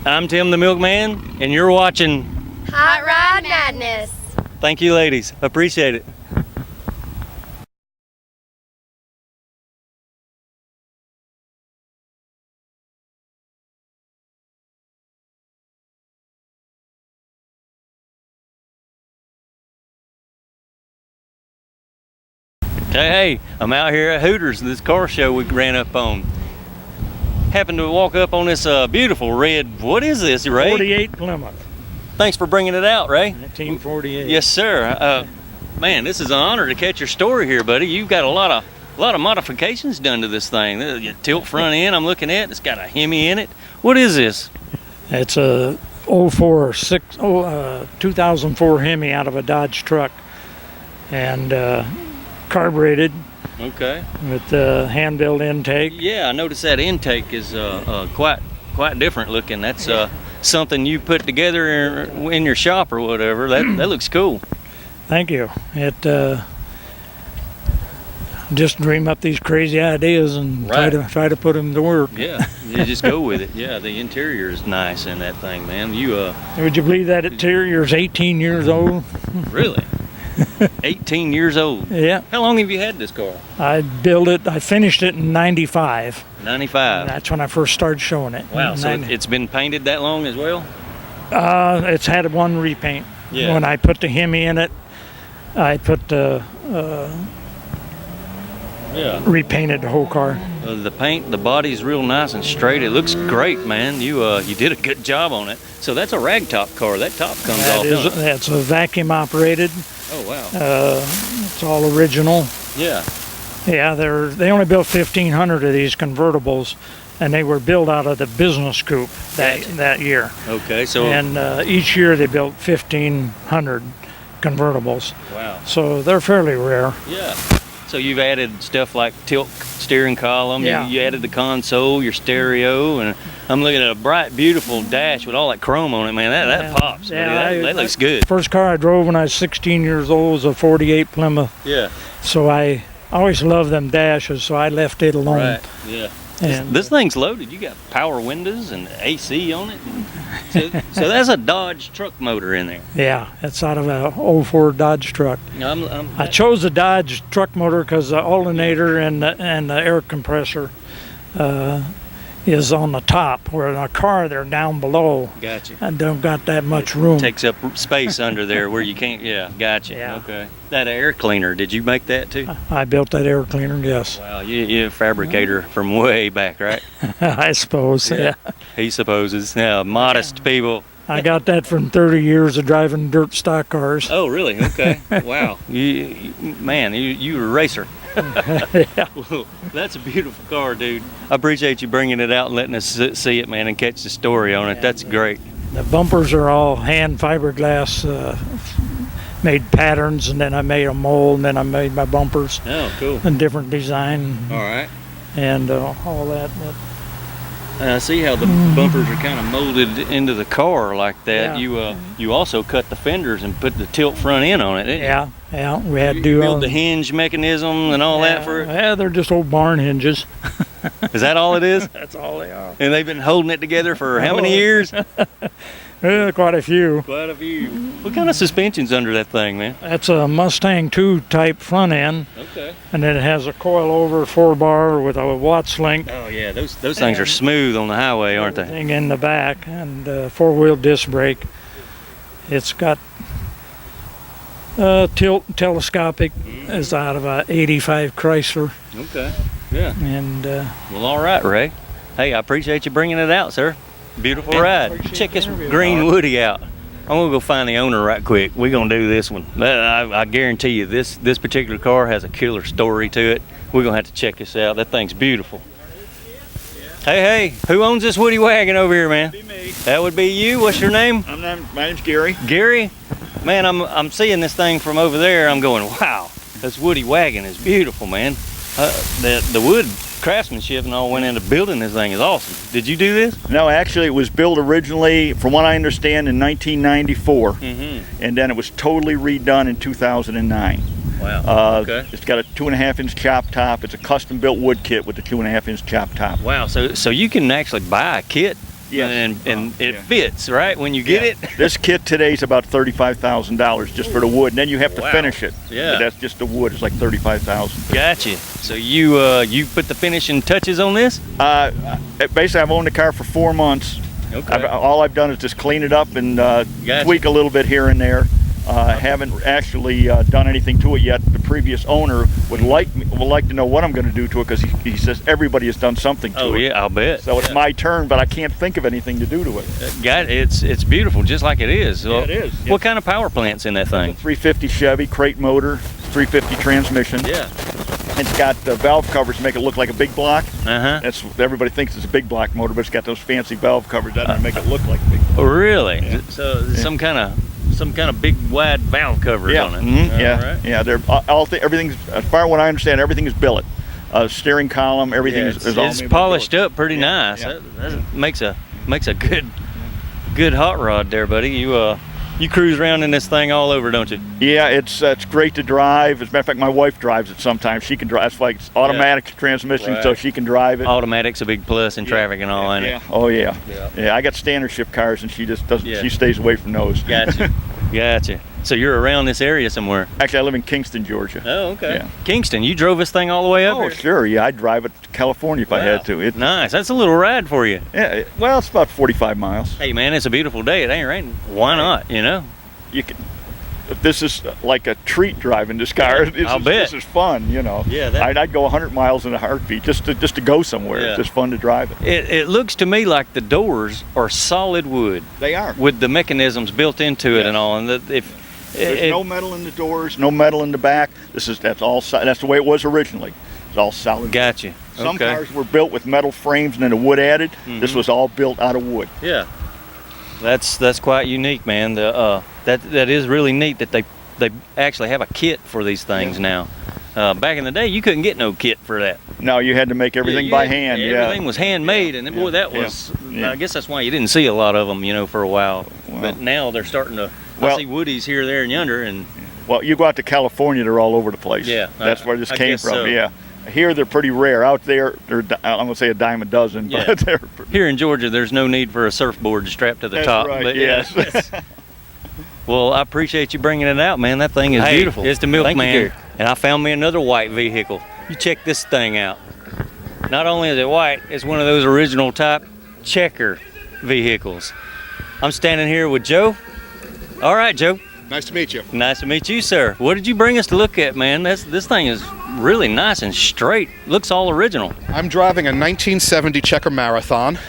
I'm Tim the Milkman, and you're watching Hot Rod Madness. Thank you, ladies. Appreciate it. Hey, I'm out here at Hooters, this car show we ran up on. Happened to walk up on this beautiful red, what is this, Ray? 48 Plymouth. Thanks for bringing it out, Ray. 1948. Yes, sir. Man, this is an honor to catch your story here, buddy. You've got a lot of modifications done to this thing. The tilt front end I'm looking at, it's got a Hemi in it. What is this? It's a 2004 Hemi out of a Dodge truck, and carbureted. Okay. With the hand-built intake. Yeah, I noticed that intake is quite different looking. That's something you put together in your shop or whatever. That looks cool. Thank you. It just dream up these crazy ideas and try to put them to work. Yeah, you just go with it. Yeah, the interior is nice in that thing, man. Would you believe that interior is 18 years old? Really? 18 years old. Yeah. How long have you had this car? I finished it in 95. 95. That's when I first started showing it. Wow, so it's been painted that long as well? It's had one repaint. Yeah. When I put the Hemi in it, I put repainted the whole car. The paint, the body's real nice and straight. It looks great, man. You did a good job on it. So that's a ragtop car. That top comes off. That's a vacuum operated. Oh wow. It's all original. Yeah. Yeah, they only built 1,500 of these convertibles, and they were built out of the business coupe that year. Okay, so and each year they built 1,500 convertibles. Wow. So they're fairly rare. Yeah. So you've added stuff like tilt steering column. Yeah. You added the console, your stereo, and I'm looking at a bright, beautiful dash with all that chrome on it, man. That pops. Yeah, that looks good. First car I drove when I was 16 years old was a 48 Plymouth. Yeah. So I always loved them dashes, so I left it alone. Right. Yeah. And this thing's loaded. You got power windows and AC on it. So that's a Dodge truck motor in there. Yeah, it's out of a 04 Dodge truck. I chose the Dodge truck motor because the alternator and the air compressor is on the top, where in a car they're down below. Gotcha. And don't got that much room. Takes up space under there where you can't. Yeah, gotcha. Yeah. Okay. That air cleaner, did you make that too? I built that air cleaner, yes. Wow, you're a fabricator from way back, right? I suppose, yeah. He supposes. Yeah, modest people. I got that from 30 years of driving dirt stock cars. Oh, really? Okay. Wow. You were a racer. Yeah. Well, that's a beautiful car, dude. I appreciate you bringing it out and letting us see it, man, and catch the story on it. That's great. The bumpers are all hand fiberglass, made patterns, and then I made a mold, and then I made my bumpers. Oh, cool. And different design. All right. And all that. I see how the bumpers are kind of molded into the car like that. Yeah. You also cut the fenders and put the tilt front end on it, didn't you? Yeah. We had to do build the hinge mechanism and all that for it. Yeah, they're just old barn hinges. Is that all it is? That's all they are. And they've been holding it together for how many years? Quite a few. Quite a few. What kind of suspension's under that thing, man? That's a Mustang 2 type front end. Okay. And then it has a coil-over 4-bar with a Watts link. Oh yeah, those things are smooth on the highway, aren't they? Everything in the back, and 4-wheel disc brake. It's got telescopic. It's out of a 85 Chrysler. Okay. Yeah. And well, all right, Ray. Hey, I appreciate you bringing it out, sir. Beautiful ride. Check this green Woody out. I'm gonna go find the owner right quick. We're gonna do this one. I guarantee you, this particular car has a killer story to it. We're gonna have to check this out. That thing's beautiful. Hey, who owns this Woody wagon over here, man? That'd be me. That would be you. What's your name? My name's Gary. Gary? Man, I'm seeing this thing from over there. I'm going, wow, this Woody wagon is beautiful, man. The wood craftsmanship and all went into building this thing is awesome. Did you do this? No, actually it was built originally, from what I understand, in 1994, and then it was totally redone in 2009. Wow. Okay. It's got a 2.5-inch chop top. It's a custom built wood kit with a 2.5-inch chop top. Wow. So you can actually buy a kit Yes. And it fits, right, when you get it? This kit today is about $35,000 just for the wood, and then you have to finish it. Yeah. But that's just the wood. It's like $35,000. Gotcha. So you put the finishing touches on this? Basically, I've owned the car for 4 months. Okay. All I've done is just clean it up and tweak a little bit here and there. Haven't actually done anything to it yet. The previous owner would like to know what I'm going to do to it, because he says everybody has done something to it. Oh yeah, I'll bet. So it's my turn, but I can't think of anything to do to it. It's beautiful, just like it is. Yeah, it is. What kind of power plant's in that thing? 350 Chevy crate motor, 350 transmission. Yeah. It's got valve covers to make it look like a big block. That's Everybody thinks it's a big block motor, but it's got those fancy valve covers that make it look like a big block. Oh, really? Yeah. So some kind of big wide valve covers on it. Mm-hmm. Yeah. They're everything's, as far as what I understand, everything is billet. Steering column, everything is all it's polished up pretty nice. Yeah. That makes a good hot rod there, buddy. You cruise around in this thing all over, don't you? Yeah, it's great to drive. As a matter of fact, my wife drives it sometimes. She can drive. That's like it's automatic transmission, so she can drive it. Automatic's a big plus in traffic and all, ain't it? Oh yeah. I got standard ship cars, and she just doesn't. She stays away from those. Gotcha. So you're around this area somewhere? Actually, I live in Kingston, Georgia. Oh, okay. Yeah. Kingston, you drove this thing all the way up here? Oh, sure. Yeah, I'd drive it to California if I had to. Nice. That's a little ride for you. Yeah. Well, it's about 45 miles. Hey, man, it's a beautiful day. It ain't raining. Why not? You know. You can. This is like a treat driving this car. I'll bet. This is fun, you know. Yeah. I'd go 100 miles in a heartbeat just to go somewhere. Yeah. It's just fun to drive it. It looks to me like the doors are solid wood. They are. With the mechanisms built into it and all. And there's no metal in the doors, no metal in the back. That's the way it was originally. It's all solid. Gotcha. Some cars were built with metal frames and then the wood added. Mm-hmm. This was all built out of wood. Yeah. That's quite unique, man. That is really neat that they actually have a kit for these things now. Back in the day, you couldn't get no kit for that. No, you had to make everything by hand. Everything was handmade, and boy, that was. I guess that's why you didn't see a lot of them, for a while. But now they're starting to. I see Woodies here, there, and yonder, and. Well, you go out to California, they're all over the place. Yeah, that's where this came from. So. Yeah. Here they're pretty rare. Out there, I'm gonna say a dime a dozen. Yeah. But they're here in Georgia, there's no need for a surfboard strapped to the top. Right, but yes. Well, I appreciate you bringing it out, man. That thing is beautiful. It's the milkman, and I found me another white vehicle. You check this thing out. Not only is it white, it's one of those original type checker vehicles. I'm standing here with Joe. All right, Joe. Nice to meet you. Nice to meet you, sir. What did you bring us to look at, man? This thing is really nice and straight. Looks all original. I'm driving a 1970 Checker Marathon.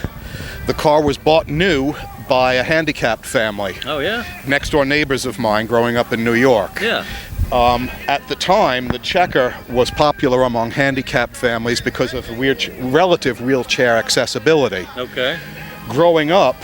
The car was bought new by a handicapped family. Oh, yeah? Next door neighbors of mine growing up in New York. Yeah. At the time, the Checker was popular among handicapped families because of relative wheelchair accessibility. Okay. Growing up,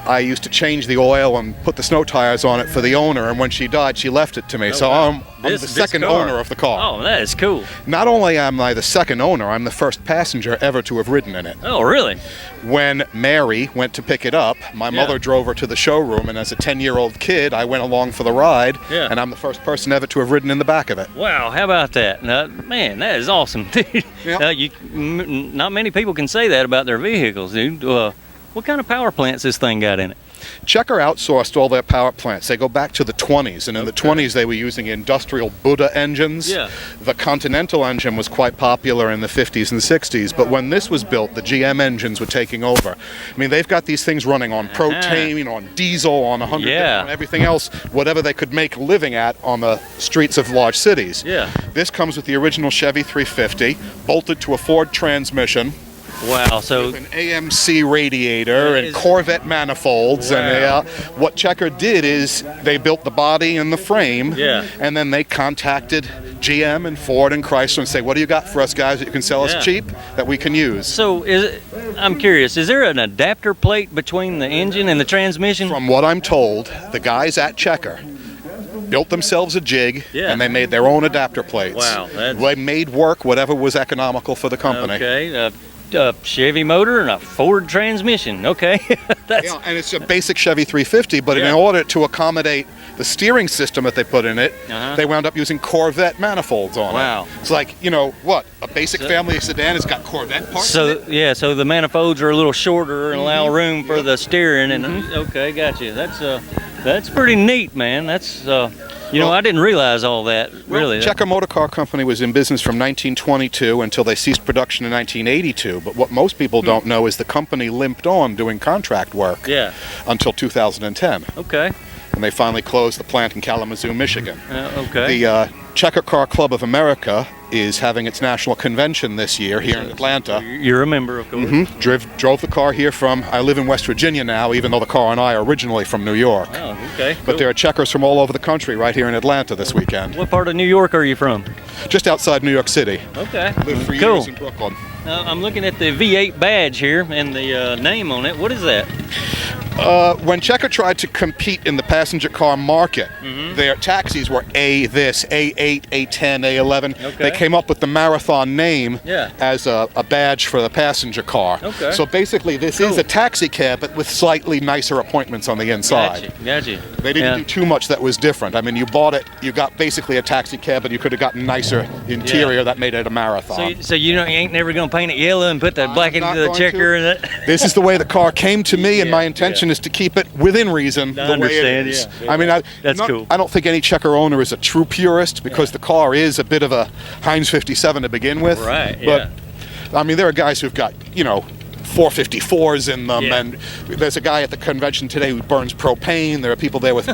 I used to change the oil and put the snow tires on it for the owner, and when she died, she left it to me. So I'm the second owner of the car. Oh, that is cool. Not only am I the second owner, I'm the first passenger ever to have ridden in it. Oh, really? When Mary went to pick it up, my mother drove her to the showroom, and as a 10-year-old kid, I went along for the ride, and I'm the first person ever to have ridden in the back of it. Wow, how about that? Man, that is awesome, dude. Not many people can say that about their vehicles, dude. What kind of power plants this thing got in it? Checker outsourced all their power plants. They go back to the 20s, and in the 20s they were using industrial Buddha engines. Yeah. The Continental engine was quite popular in the 50s and 60s, but when this was built, the GM engines were taking over. I mean, they've got these things running on propane, on diesel, on 100, on everything else, whatever they could make a living at on the streets of large cities. Yeah. This comes with the original Chevy 350, bolted to a Ford transmission. Wow, so with an AMC radiator and Corvette manifolds, and what Checker did is they built the body and the frame, and then they contacted GM and Ford and Chrysler and say, "What do you got for us, guys, that you can sell us cheap that we can use?" So, I'm curious, is there an adapter plate between the engine and the transmission? From what I'm told, the guys at Checker built themselves a jig, and they made their own adapter plates. Wow, they made work whatever was economical for the company. Okay. a Chevy motor and a Ford transmission. Okay. Yeah, and it's a basic Chevy 350, but in order to accommodate the steering system that they put in it, they wound up using Corvette manifolds on it. Wow. It's like, you know, what? A basic family sedan has got Corvette parts in it? Yeah, so the manifolds are a little shorter and allow room for the steering. And okay, gotcha. That's pretty neat, man. That's you know, I didn't realize all that, really. Checker Motor Car Company was in business from 1922 until they ceased production in 1982. But what most people don't know is the company limped on doing contract work until 2010. Okay. And they finally closed the plant in Kalamazoo, Michigan. Okay. The Checker Car Club of America is having its national convention this year here in Atlanta. You're a member, of course. Drove the car here from, I live in West Virginia now, even though the car and I are originally from New York. Oh, okay. But there are checkers from all over the country right here in Atlanta this weekend. What part of New York are you from? Just outside New York City. Okay. Lived for years in Brooklyn. I'm looking at the V8 badge here and the name on it. What is that? When Checker tried to compete in the passenger car market, their taxis were A8, A10, A11. Okay. They came up with the Marathon name as a badge for the passenger car. Okay. So basically this is a taxi cab, but with slightly nicer appointments on the inside. Gotcha. They didn't do too much that was different. I mean, you bought it, you got basically a taxi cab, but you could have gotten nicer interior that made it a Marathon. So you ain't never going to paint it yellow and put that black into the checker? And that? This is the way the car came to me, and my intention is to keep it within reason the way it is. I mean, that's cool. I don't think any Checker owner is a true purist because the car is a bit of a Heinz 57 to begin with. Right, But, I mean, there are guys who've got, you know, 454s in them, and there's a guy at the convention today who burns propane. There are people there with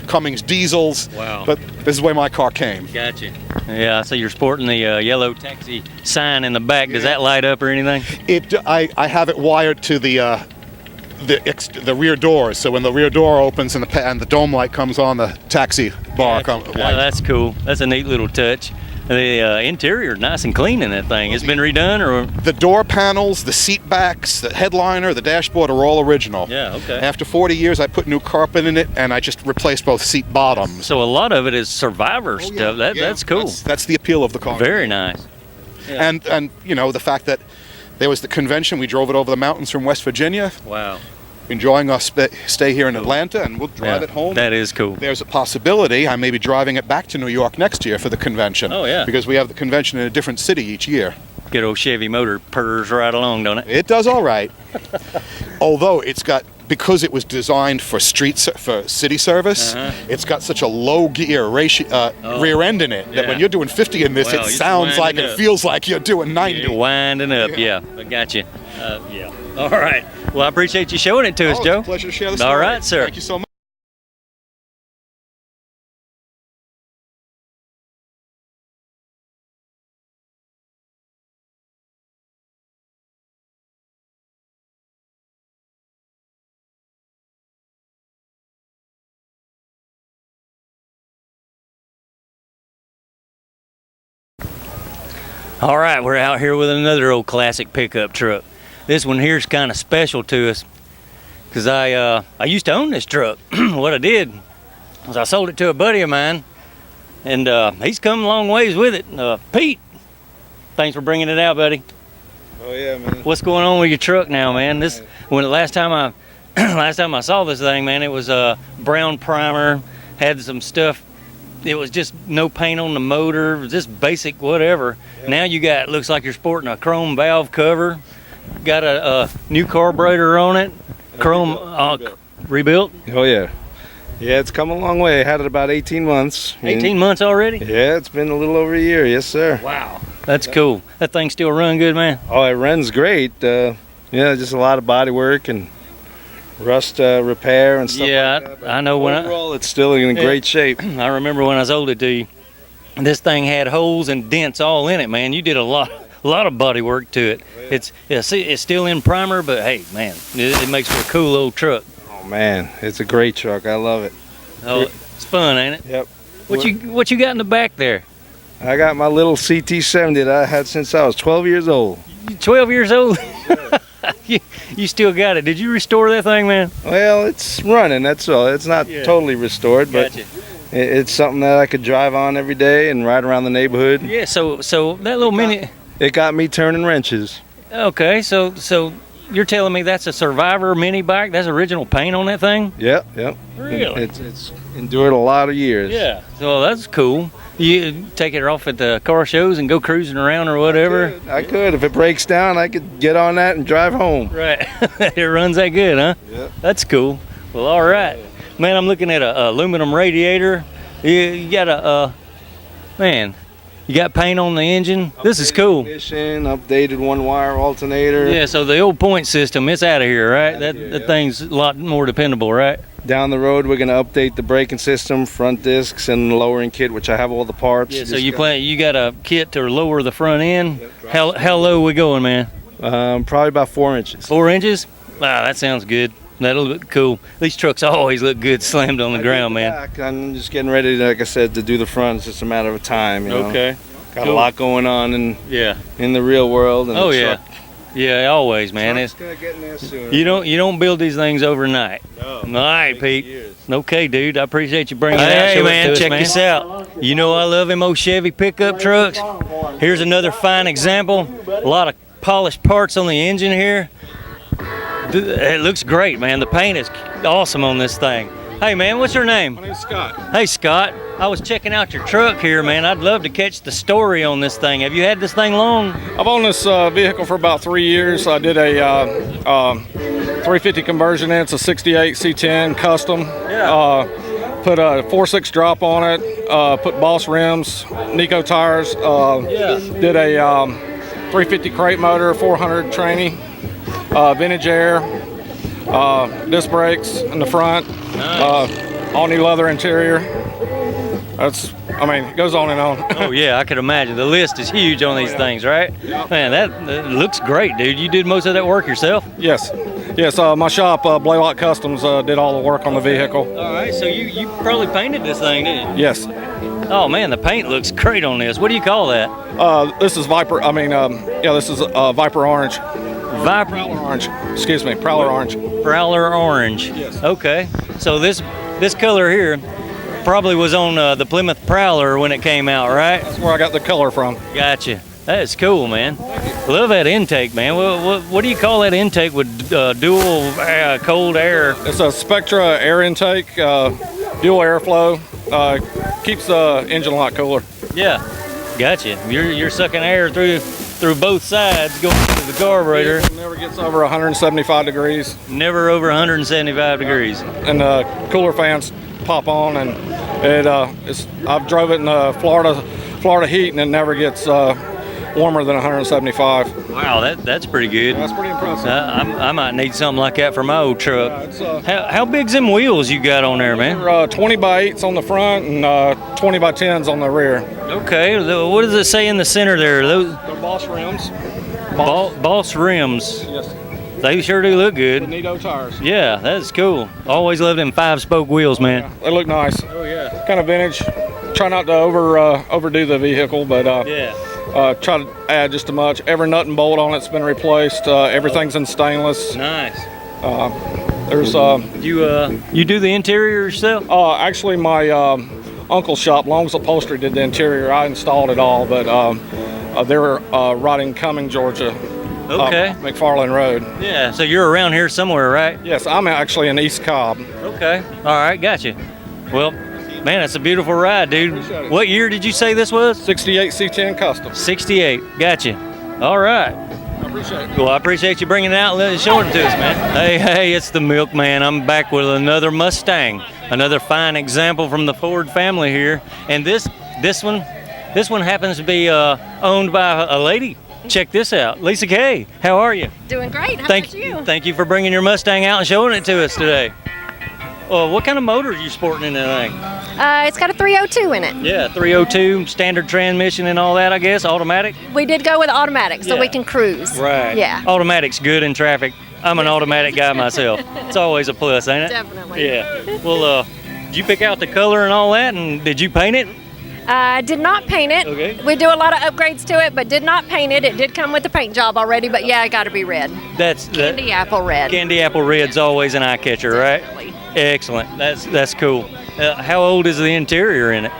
Cummins diesels. Wow. But this is the way my car came. Gotcha. Yeah, so you're sporting the yellow taxi sign in the back. Does that light up or anything? I have it wired to the rear doors, so when the rear door opens and the dome light comes on, the taxi bar comes. That's cool. That's a neat little touch. The interior nice and clean in that thing. It's been redone, or the door panels, the seat backs, the headliner, the dashboard are all original. Yeah, okay. After 40 years, I put new carpet in it, and I just replaced both seat bottoms. So a lot of it is Survivor stuff. That's cool. That's the appeal of the car. Very nice. Yeah. And you know, the fact that there was the convention, we drove it over the mountains from West Virginia. Wow. Enjoying our stay here in Atlanta, and we'll drive it home. That is cool. There's a possibility I may be driving it back to New York next year for the convention. Oh, yeah. Because we have the convention in a different city each year. Good old Chevy motor purrs right along, don't it? It does all right. Although it's got, because it was designed for city service, it's got such a low gear ratio, rear end in it that when you're doing 50 in this, it sounds like it feels like you're doing 90. You're winding up, I got you. All right. Well, I appreciate you showing it to us, Joe. It's a pleasure to share the story. All right, sir. Thank you so much. All right, we're out here with another old classic pickup truck. This one here's kind of special to us because I used to own this truck. What I did was I sold it to a buddy of mine, and he's come a long ways with it. Pete, thanks for bringing it out, buddy. Oh yeah, man. What's going on with your truck now, man? Last time I saw this thing, man, it was a brown primer, had some stuff. It was just no paint on the motor, it was just basic whatever. Yeah. Now you got, looks like you're sporting a chrome valve cover, got a new carburetor on it, chrome rebuilt. Oh yeah. Yeah, it's come a long way. I had it about 18 months. 18 months already? Yeah, it's been a little over a year, yes sir. Wow, that's cool. That thing still run good, man? Oh, it runs great. Yeah, just a lot of body work and rust repair and stuff like that. I know. Overall, it's still in great shape. I remember when I sold it to you, this thing had holes and dents all in it, man. You did a lot of body work to it. Oh, yeah. It's still in primer, but hey, man, it makes for a cool old truck. Oh man, it's a great truck. I love it. Oh, it's fun, ain't it? Yep. What you got in the back there? I got my little CT70 that I had since I was 12 years old. 12 years old? You still got it. Did you restore that thing, man? Well, it's running, that's all. It's not totally restored, but it's something that I could drive on every day and ride around the neighborhood. Yeah, so that little mini... It got me turning wrenches. Okay, so you're telling me that's a Survivor mini bike? That's original paint on that thing? Yep. Really? It's endured a lot of years. Yeah. So that's cool. You take it off at the car shows and go cruising around or whatever? I could. If it breaks down, I could get on that and drive home. Right. It runs that good, huh? Yeah. That's cool. Well, all right. Man, I'm looking at a aluminum radiator. You got man, you got paint on the engine. This is cool. Ignition, updated one-wire alternator. Yeah, so the old point system, it's out of here, right? That thing's a lot more dependable, right? Down the road, we're going to update the braking system, front discs, and lowering kit, which I have all the parts. Yeah, so you got a kit to lower the front end. Yep, how low are we going, man? Probably about 4 inches. 4 inches? Wow, that sounds good. That'll look cool. These trucks always look good slammed on the ground, man. I'm just getting ready, like I said, to do the front. It's just a matter of time. You know? Okay. Got a lot going on in the real world. And oh yeah. Yeah, always, man. It's gonna get in there soon. You don't build these things overnight. No. All right, Pete. Years. Okay, dude. I appreciate you bringing it out. Hey, man, check this out. You know I love them old Chevy pickup trucks. Here's another fine example. A lot of polished parts on the engine here. It looks great, man. The paint is awesome on this thing. Hey, man, what's your name? My name's Scott. Hey, Scott. I was checking out your truck here, man. I'd love to catch the story on this thing. Have you had this thing long? I've owned this vehicle for about 3 years. I did a 350 conversion in. It's a 68 C10 custom. Yeah. Put a 4.6 drop on it. Put Boss rims, Nico tires. Did a 350 crate motor, 400 tranny, vintage air, disc brakes in the front. Nice. All new leather interior. It goes on and on. Oh yeah, I could imagine. The list is huge on these things, right? Yep. Man, that looks great, dude. You did most of that work yourself? Yes. My shop, Blaylock Customs, did all the work on the vehicle. All right, so you probably painted this thing, didn't you? Yes. Oh man, the paint looks great on this. What do you call that? This is Viper. This is Viper Orange. Viper Prowler Orange. Excuse me, Prowler Orange. Prowler Orange. Yes. Okay. So this color here probably was on the Plymouth Prowler when it came out, right? That's where I got the color from. Gotcha. That is cool, man. Love that intake, man. What do you call that intake with dual cold air? It's a Spectra air intake, dual airflow. Keeps the engine a lot cooler. Yeah. Gotcha. You're sucking air through both sides going into the carburetor. It never gets over 175 degrees. Never over 175 degrees. And the cooler fans pop on, and I've drove it in Florida heat, and it never gets warmer than 175. Wow, that's pretty good. That's pretty impressive. I might need something like that for my old truck. How big's them wheels you got on there, man? They're 20 by 8s on the front and 20 by 10s on the rear. Okay, what does it say in the center there? They're Boss rims. Boss rims. Yes. They sure do look good. The Nico tires. Yeah, that's cool. Always love them 5-spoke wheels, man. Yeah, they look nice. Oh yeah. Kind of vintage. Try not to overdo the vehicle, but try to add just as much. Every nut and bolt on it's been replaced. Everything's in stainless. Nice. There's you do the interior yourself? Actually, my uncle's shop, Long's Upholstery, did the interior. I installed it all, but they're right in Cumming, Georgia. Okay. McFarland Road. Yeah. So you're around here somewhere, right? Yes, I'm actually in East Cobb. Okay. All right. Gotcha. Well, man, that's a beautiful ride, dude. What year did you say this was? 68 C10 Custom. 68. Gotcha. All right. I appreciate it. Well, I appreciate you bringing it out and showing it to us, man. Hey, it's the Milkman. I'm back with another Mustang, another fine example from the Ford family here. And this one happens to be owned by a lady. Check this out, Lisa Kay. How are you? Doing great. How about you? Thank you for bringing your Mustang out and showing it to us today. What kind of motor are you sporting in that thing? It's got a 302 in it. Yeah, 302, standard transmission and all that, I guess, automatic? We did go with automatic so we can cruise. Right. Yeah. Automatic's good in traffic. I'm an automatic guy myself. It's always a plus, ain't it? Definitely. Yeah. Well, did you pick out the color and all that, and did you paint it? Did not paint it. Okay. We do a lot of upgrades to it, but did not paint it. It did come with the paint job already, but yeah, it got to be red. Candy apple red. Candy apple red's always an eye catcher, right? Definitely. Excellent. That's cool. How old is the interior in it?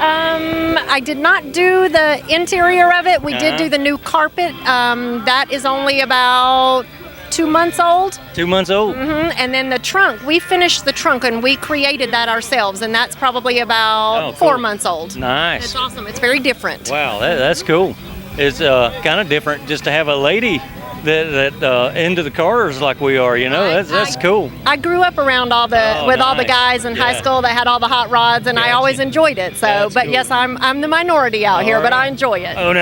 I did not do the interior of it. We did do the new carpet. That is only about 2 months old. 2 months old? And then the trunk, we finished the trunk and we created that ourselves, and that's probably about 4 months old. Nice. It's awesome. It's very different. Wow, that's cool. It's kind of different just to have a lady that into the cars like we are, you know. That's cool. I grew up around all the guys in high school that had all the hot rods, and I always enjoyed it. So, that's cool. Yes, I'm the minority out here, but I enjoy it. Oh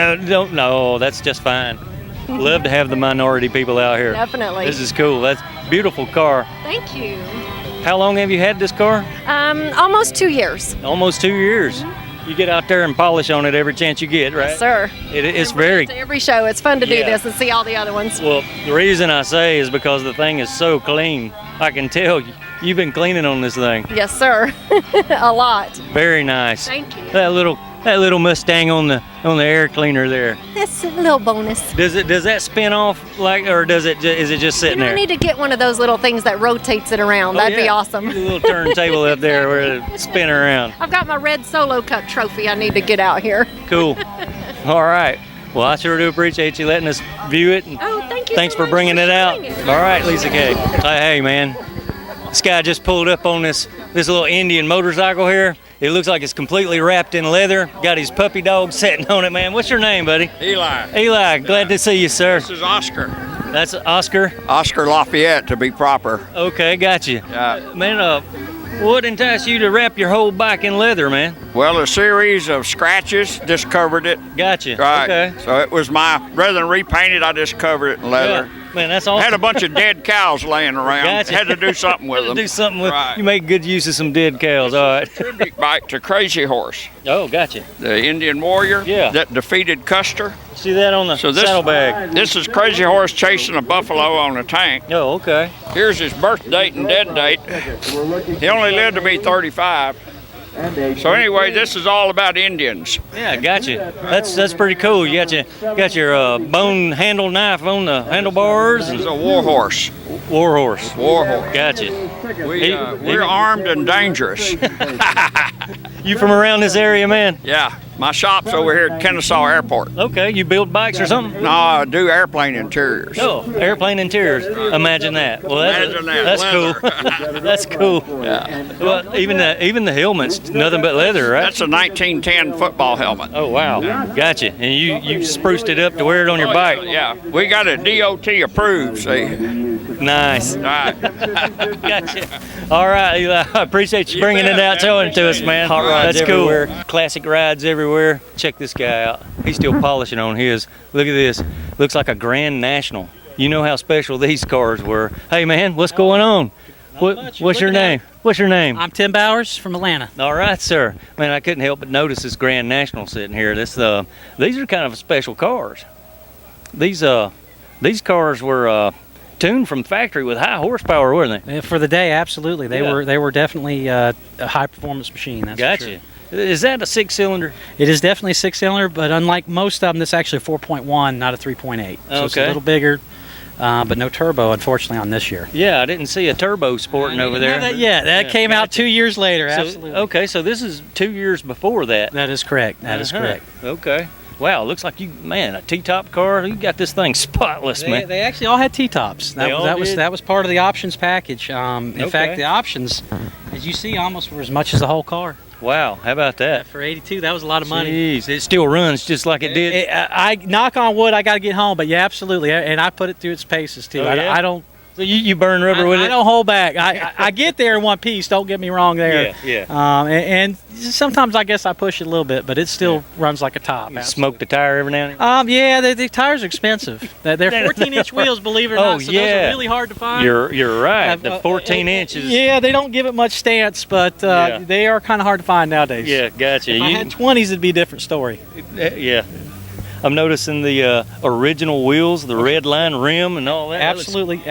no, that's just fine. Love to have the minority people out here. Definitely. This is cool. That's a beautiful car. Thank you. How long have you had this car? Almost 2 years. Almost 2 years. You get out there and polish on it every chance you get, right? Yes, sir. It's very... To every show. It's fun to do this and see all the other ones. Well, the reason I say is because the thing is so clean. I can tell you've been cleaning on this thing. Yes, sir. A lot. Very nice. Thank you. That little Mustang on the air cleaner there. That's a little bonus. Does that spin off or is it just sitting there? I need to get one of those little things that rotates it around. That'd be awesome. A little turntable up there where it spin around. I've got my red Solo Cup trophy I need to get out here. Cool. All right. Well, I sure do appreciate you letting us view it. And thank you. Thanks for bringing it out. All right, Lisa Kay. Hey, man. This guy just pulled up on this little Indian motorcycle here. It looks like it's completely wrapped in leather. Got his puppy dog sitting on it, man. What's your name, buddy? Eli. Eli, glad to see you, sir. This is Oscar. That's Oscar? Oscar Lafayette, to be proper. Okay, got you. Man, what enticed you to wrap your whole bike in leather, man? Well, a series of scratches just covered it. Gotcha. Right. Okay. So it was rather than repaint it, I just covered it in leather. Yeah. Man, that's awesome. Had a bunch of dead cows laying around. Gotcha. Had to do something with them. Do something with You make good use of some dead cows. All right. Tribute bike to Crazy Horse. Oh, gotcha. The Indian warrior that defeated Custer. See that on the saddlebag? This is Crazy Horse chasing a buffalo on a tank. Oh, okay. Here's his birth date and dead date. He only lived to be 35. So anyway, this is all about Indians. Yeah, gotcha. That's pretty cool. You got your bone handle knife on the handlebars. This is a war horse. War horse. War horse. Gotcha. We're armed and dangerous. You from around this area, man? Yeah. My shop's over here at Kennesaw Airport. Okay, you build bikes or something? No, I do airplane interiors. Oh, airplane interiors. Imagine that. Well, that's cool. That's cool. Yeah. Well, even the helmet's nothing but leather, right? That's a 1910 football helmet. Oh, wow. Gotcha. And you spruced it up to wear it on your bike? Yeah. We got it DOT approved, see. Nice. All right. Gotcha. All right, Eli. I appreciate you bringing it out, showing it to us, man. Hot rods everywhere. Cool. Classic rides everywhere. Check this guy out. He's still polishing on his. Look at this. Looks like a Grand National. You know how special these cars were. Hey, man, what's going on? What's your name? What's your name? I'm Tim Bowers from Atlanta. All right, sir. Man, I couldn't help but notice this Grand National sitting here. These are kind of special cars. These cars were tuned from factory with high horsepower, weren't they? For the day, absolutely. They were definitely a high performance machine. That's gotcha. For sure. Is that a 6-cylinder? It is definitely a 6-cylinder, but unlike most of them, this is actually a 4.1, not a 3.8. So it's a little bigger, but no turbo, unfortunately, on this year. Yeah, I didn't see a turbo sporting over there. That came out 2 years later, absolutely. Okay, so this is 2 years before that. That is correct. That is correct. Okay. Wow, looks like a T-top car. You got this thing spotless, man. They actually all had T-tops. That was part of the options package. In fact, the options, as you see, almost were as much as the whole car. Wow, how about that? For 82, that was a lot of money. Jeez, it still runs just like it did. I knock on wood, I got to get home, but yeah, absolutely, and I put it through its paces too. I don't. So you burn rubber with it? I don't hold back. I get there in one piece. Don't get me wrong there. Yeah. And sometimes I guess I push it a little bit, but it still runs like a top. You smoke the tire every now and then? Yeah, the tires are expensive. They're 14-inch wheels, believe it or not. So those are really hard to find. You're right. The 14 inches. Yeah, they don't give it much stance, but they are kind of hard to find nowadays. Yeah, gotcha. If I had 20s, it'd be a different story. Yeah. I'm noticing the original wheels, the red line rim and all that. Absolutely.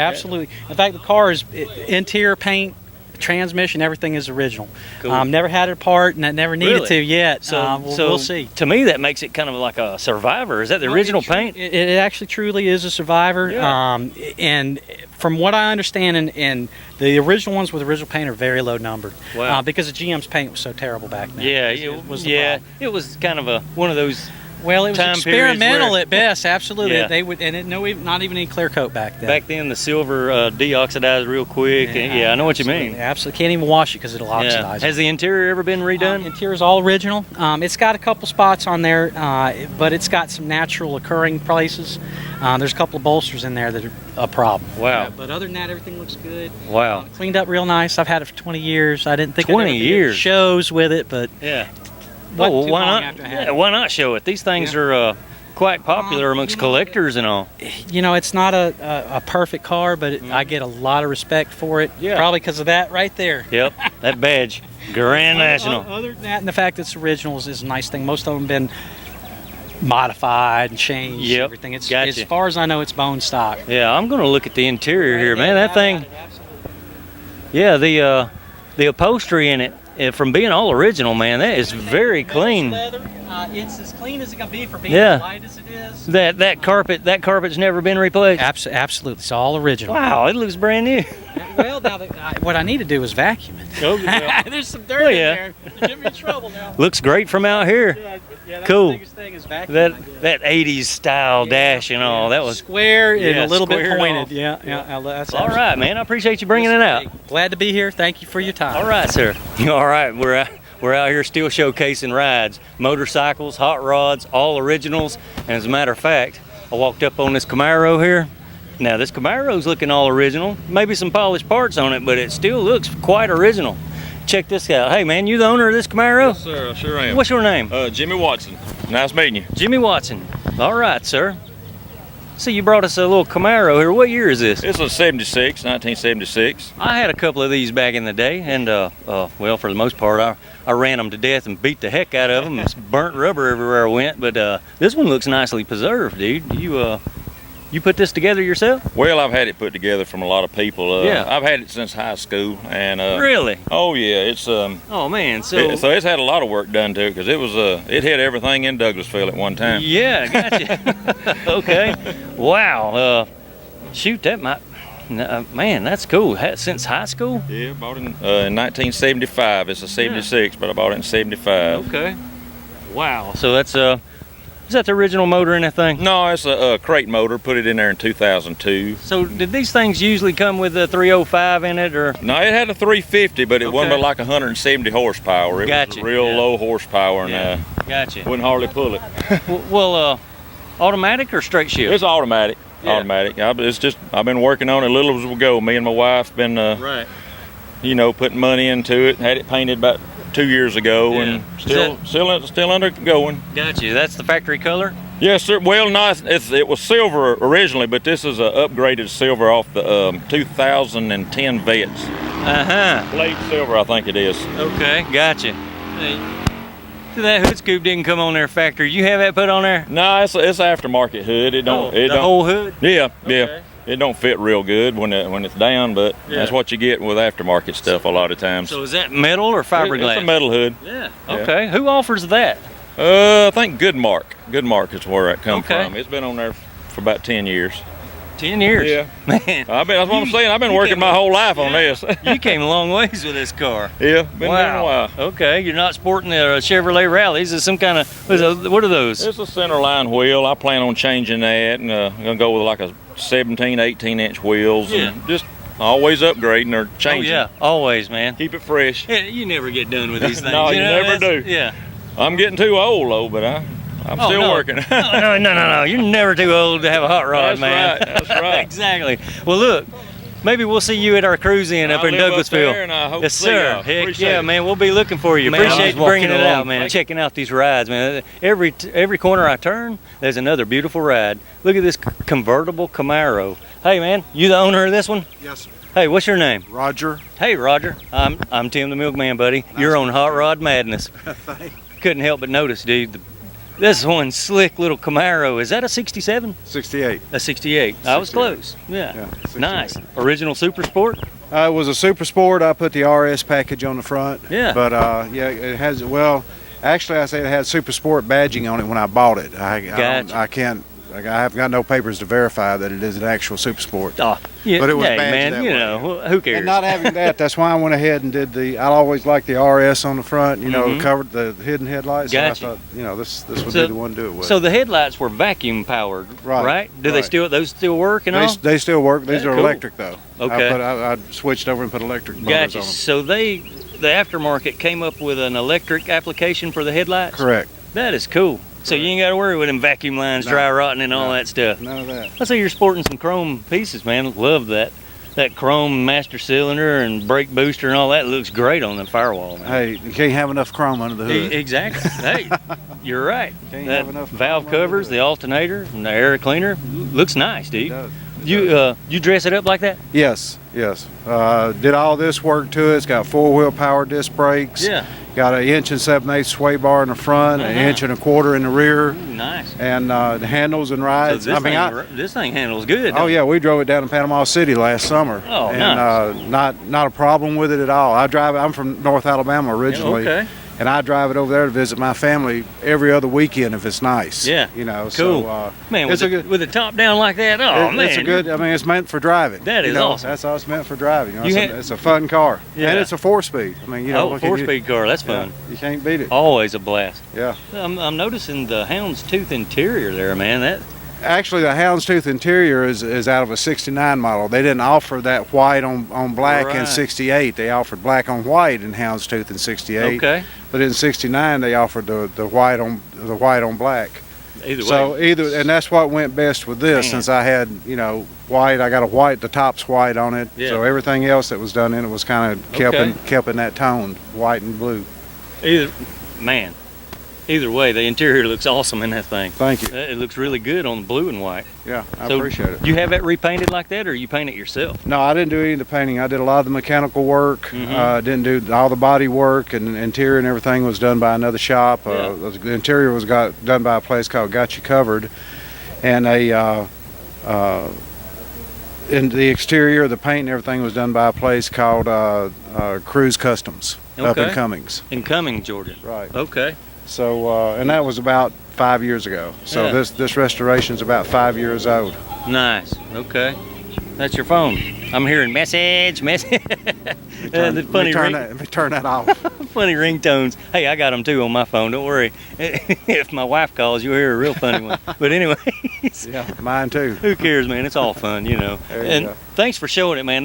In fact, the car is interior paint transmission, everything is original. Cool. Never had it apart, and I never needed Really? to yet. So, we'll see. To me, that makes it kind of like a Survivor. Is that the original paint? It actually truly is a Survivor. Yeah. And from what I understand, and the original ones with original paint are very low numbered. Wow. Because the GM's paint was so terrible back then. Yeah, it was the yeah. problem. It was kind of one of those. Well, it was time experimental where, at best. Absolutely, Yeah. they would, and not even any clear coat back then. Back then, the silver deoxidized real quick. I know what you mean. Absolutely, can't even wash it because it'll Yeah. oxidize. Has the interior ever been redone? Interior's all original. It's got a couple spots on there, but it's got some natural occurring places. There's a couple of bolsters in there that are a problem. Wow. But other than that, everything looks good. Wow. Cleaned up real nice. I've had it for 20 years. I didn't think 20 I'd ever years? do shows with it, but Yeah. wasn't too why long not? after I had Yeah, it. why not show it? These things are quite popular amongst collectors and all. You know, it's not a perfect car, but I get a lot of respect for it. Yeah. Probably because of that right there. Yep, that badge, Grand National. Other than that, and the fact that it's originals is a nice thing. Most of them have been modified and changed. Yep, Everything. It's gotcha. as far as I know, it's bone stock. Yeah, I'm gonna look at the interior here, man. That thing. Yeah, the upholstery in it, from being all original, man, that is very clean. Leather, it's as clean as it can be for being Yeah. as light as it is. That carpet's never been replaced. Absolutely, it's all original. Wow, it looks brand new. Well, now what I need to do is vacuum it. Oh, yeah. There's some dirt Oh, in yeah. there. You get me in trouble now. Looks great from out here. Yeah, that's Cool. The biggest thing is vacuum. That 80s style dash and all. That was square and Yeah, a little bit squared pointed. off. Yeah. That's all right, man. I appreciate you bringing it out. Glad to be here. Thank you for your time. All right, sir. All right, we're out here still showcasing rides, motorcycles, hot rods, all originals. And as a matter of fact, I walked up on this Camaro here. Now this Camaro's looking all original, maybe some polished parts on it, but it still looks quite original. Check this out. Hey man, you the owner of this Camaro? Yes, sir, I sure am. What's your name? Jimmy Watson. Nice meeting you. Jimmy Watson. All right, sir. See, you brought us a little Camaro here. What year is this? It's a 1976. I had a couple of these back in the day, and well, for the most part, I ran them to death and beat the heck out of them. It's burnt rubber everywhere I went, but this one looks nicely preserved, dude. You put this together yourself? Well, I've had it put together from a lot of people. Yeah. I've had it since high school, and Really? Oh yeah, it's Oh man, so it's had a lot of work done to it because it hit everything in Douglasville at one time. Yeah, gotcha. Okay. Wow. Shoot, that might. Man, that's cool. Since high school? Yeah, bought it in 1975. It's a 76, but I bought it in 75. Okay. Wow. So that's is that the original motor in that thing? No, it's a crate motor. Put it in there in 2002. So did these things usually come with a 305 in it, or? No, it had a 350, but it Okay. wasn't but like 170 horsepower. It Gotcha. was real Yeah. low horsepower, and Gotcha. wouldn't hardly pull it. Well, automatic or straight shift? It's automatic. Yeah. Automatic. I've been working on it little as we go. Me and my wife been, Right. putting money into it. Had it painted about 2 years ago, Yeah. and Is still undergoing. Gotcha. That's the factory color? Yes, sir. Well, nice. It was silver originally, but this is a upgraded silver off the 2010 Vets. Blade silver, I think it is. Okay, gotcha. Hey, so that hood scoop didn't come on there factory. You have that put on there? No, it's aftermarket hood. It don't. The whole hood? Yeah, yeah. Okay. It don't fit real good when it's down, but that's what you get with aftermarket stuff a lot of times. So is that metal or fiberglass? It's a metal hood. Yeah. Okay. Who offers that? I think Goodmark. Goodmark is where it come Okay. from. It's been on there for about 10 years. 10 years? Yeah. Man. That's what I'm saying. I've been working my whole life on this. You came a long ways with this car. Yeah, been doing a while. Okay, you're not sporting a Chevrolet Rallies. It's some kind of, what are those? It's a center line wheel. I plan on changing that, and I'm going to go with like a 17, 18-inch wheels. Yeah. And just always upgrading or changing. Oh, yeah, always, man. Keep it fresh. Yeah, you never get done with these things. No, you never that's- do. Yeah. I'm getting too old, though, but I'm still no. working. No. You're never too old to have a hot rod, That's man. right. That's right. Exactly. Well, look, maybe we'll see you at our cruise in up I in live up Douglasville. there, and I hope Yes, to see sir. y'all. Heck Appreciate yeah, it. man. We'll be looking for you. Man, Appreciate I'm you bringing walking it out, along. man. Checking out these rides, man. Every corner I turn, there's another beautiful ride. Look at this convertible Camaro. Hey, man, you the owner of this one? Yes, sir. Hey, what's your name? Roger. Hey, Roger. I'm Tim the Milkman, buddy. You're on Hot Rod Madness. Couldn't help but notice, dude. This one slick little Camaro. Is that a 67? 68. A 68. I was close. Yeah. 68. Nice. Original Super Sport? It was a Super Sport. I put the RS package on the front. Yeah. But yeah, it has, well, actually I say it had Super Sport badging on it when I bought it. I have got no papers to verify that it is an actual Super Sport. Oh, yeah, but it was hey, badged man, that you way. know, who cares? And not having that, that's why I went ahead and did I always liked the RS on the front, you know, covered the hidden headlights. Gotcha. So I thought, you know, this would be the one to do it with. So the headlights were vacuum powered, right? Do they those still work and all? They still work. These are cool. electric though. Okay. I switched over and put electric motors Gotcha. on them. So the aftermarket came up with an electric application for the headlights? Correct. That is cool. So you ain't got to worry with them vacuum lines dry rotting and all that stuff. None of that. I see you're sporting some chrome pieces, man. Love that. That chrome master cylinder and brake booster and all that looks great on the firewall, man. Hey, you can't have enough chrome under the hood. Exactly. Hey, you're right. Can't That have enough valve chrome under covers, the the alternator, and the air cleaner looks nice, dude. It does. You dress it up like that? Yes. Did all this work to it. It's got 4-wheel power disc brakes. Yeah. Got an 1 7/8 sway bar in the front, an 1 1/4 in the rear. Ooh, nice. And the handles and rides. So this thing handles good. Oh yeah, we drove it down to Panama City last summer. Oh, and nice. Not a problem with it at all. I'm from North Alabama originally. Okay. And I drive it over there to visit my family every other weekend if it's nice. Yeah. You know. Cool. So, man, with the top down like that, man. It's a good. I mean, it's meant for driving. That is awesome. That's all it's meant for driving. You know, it's a fun car. Yeah. And it's a 4-speed. I mean, you know. 4-speed car. That's fun. Yeah, you can't beat it. Always a blast. Yeah. I'm noticing the houndstooth interior there, man. Actually, the houndstooth interior is out of a 69 model. They didn't offer that white on black in 68. They offered black on white in houndstooth in 68. Okay. But in 69 they offered the white on black. Either way. And that's what went best with this, since I had, you know, white. I got a white, the top's white on it. Yeah. So everything else that was done in it was kind of kept in that tone, white and blue. Either way, the interior looks awesome in that thing. Thank you. It looks really good on the blue and white. Yeah, I appreciate it. You have that repainted like that, or you paint it yourself? No, I didn't do any of the painting. I did a lot of the mechanical work. Didn't do all the body work, and interior and everything was done by another shop. The interior was done by a place called Got You Covered, and in the exterior, the paint and everything was done by a place called Cruise Customs up in Cummings. In Cummings, Georgia. Right. Okay. So, and that was about 5 years ago. So this restoration's about 5 years old. Nice. Okay. That's your phone. I'm hearing message. Let me turn that off. Funny ringtones. Hey, I got them too on my phone. Don't worry. If my wife calls, you'll hear a real funny one. But anyways. Yeah, mine too. Who cares, man? It's all fun, you know. Thanks for showing it, man.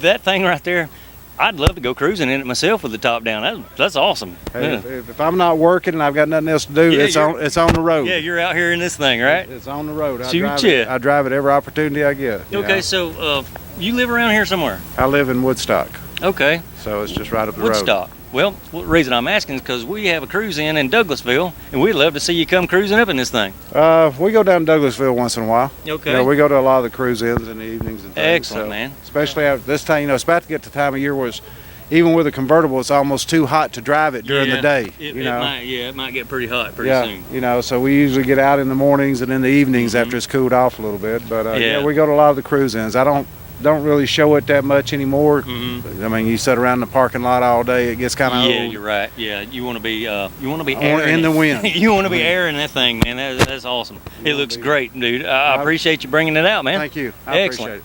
That thing right there, I'd love to go cruising in it myself with the top down. That's awesome. Hey, if I'm not working and I've got nothing else to do, it's on the road. Yeah, you're out here in this thing, right? It's on the road. I drive it every opportunity I get. Okay, so you live around here somewhere? I live in Woodstock. Okay. So it's just right up the road. Woodstock. Well, the reason I'm asking is because we have a cruise in Douglasville, and we'd love to see you come cruising up in this thing. We go down to Douglasville once in a while. Okay. You know, we go to a lot of the cruise ins in the evenings and things. Excellent, man. Especially after this time, you know, it's about to get to the time of year where even with a convertible, it's almost too hot to drive it during the day. It might get pretty hot pretty soon. You know, so we usually get out in the mornings and in the evenings after it's cooled off a little bit. But we go to a lot of the cruise ins. I don't really show it that much anymore. I mean, you sit around in the parking lot all day, it gets kind of old. Yeah, you're right. Yeah, you want to be airing in the wind. You want to be airing that thing, man. That's awesome. It looks great, dude. I appreciate you bringing it out, man. Thank you. I appreciate it.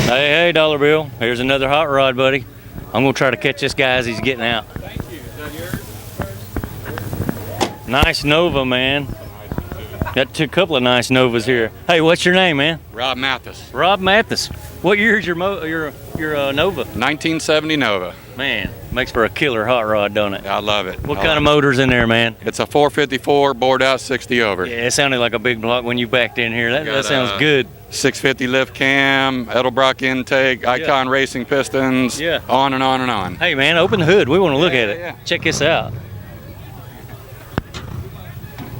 Hey, Dollar Bill. Here's another hot rod, buddy. I'm gonna try to catch this guy as he's getting out. Thank you. Is that yours? Nice Nova, man. Got a couple of nice Novas here. Hey, what's your name, man? Rob Mathis. Rob Mathis. What year is your Nova? 1970 Nova. Man, makes for a killer hot rod, don't it? I love it. What kind of motor's in there, man? It's a 454 bored out 60 over. Yeah, it sounded like a big block when you backed in here. That sounds good. 650 lift cam, Edelbrock intake, Icon racing pistons, on and on and on. Hey, man, open the hood. We want to look at it. Check this out.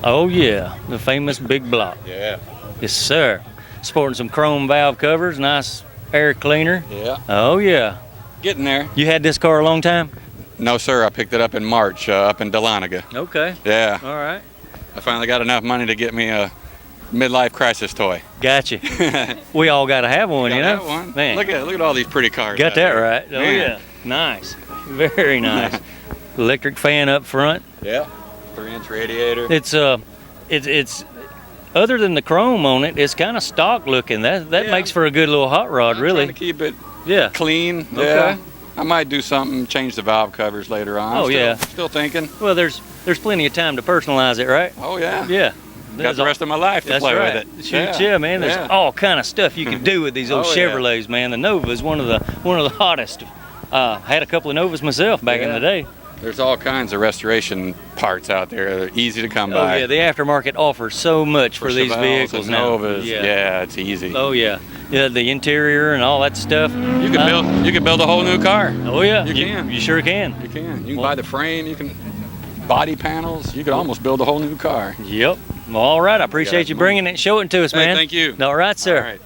Oh yeah, the famous big block. Yeah. Yes, sir. Sporting some chrome valve covers, nice air cleaner. Yeah. Oh yeah. Getting there. You had this car a long time? No, sir. I picked it up in March up in Dahlonega. Okay. Yeah. All right. I finally got enough money to get me a midlife crisis toy. Gotcha. We all got to have one, you know? Have one. Man. Look at all these pretty cars. Got out that here. right. Oh Man. yeah. Nice. Very nice. Electric fan up front. Yeah. 3-inch radiator. It's other than the chrome on it, it's kind of stock looking. That makes for a good little hot rod, I'm really. trying to keep it Yeah. clean. Okay. Yeah. I might do something, change the valve covers later on. Oh, yeah. Still thinking. Well, there's plenty of time to personalize it, right? Oh yeah. Yeah. Got the rest of my life to That's play right. with it. Shoot, yeah, man. There's all kind of stuff you can do with these old Oh, yeah. Chevrolets, man. The Nova is one of the hottest. Had a couple of Novas myself back in the day. There's all kinds of restoration parts out there. They're easy to come Oh by. yeah, the aftermarket offers so much for these Chevelles vehicles and now. Novas. Yeah, it's easy. Oh yeah. Yeah, the interior and all that stuff. You can build a whole new car. Oh yeah. You can. You sure can. You can. You can buy the frame. You can body panels. You could almost build a whole new car. Yep. Well, all right. I appreciate you bringing it and showing it to us, Hey, man. thank you. All right, sir. All right.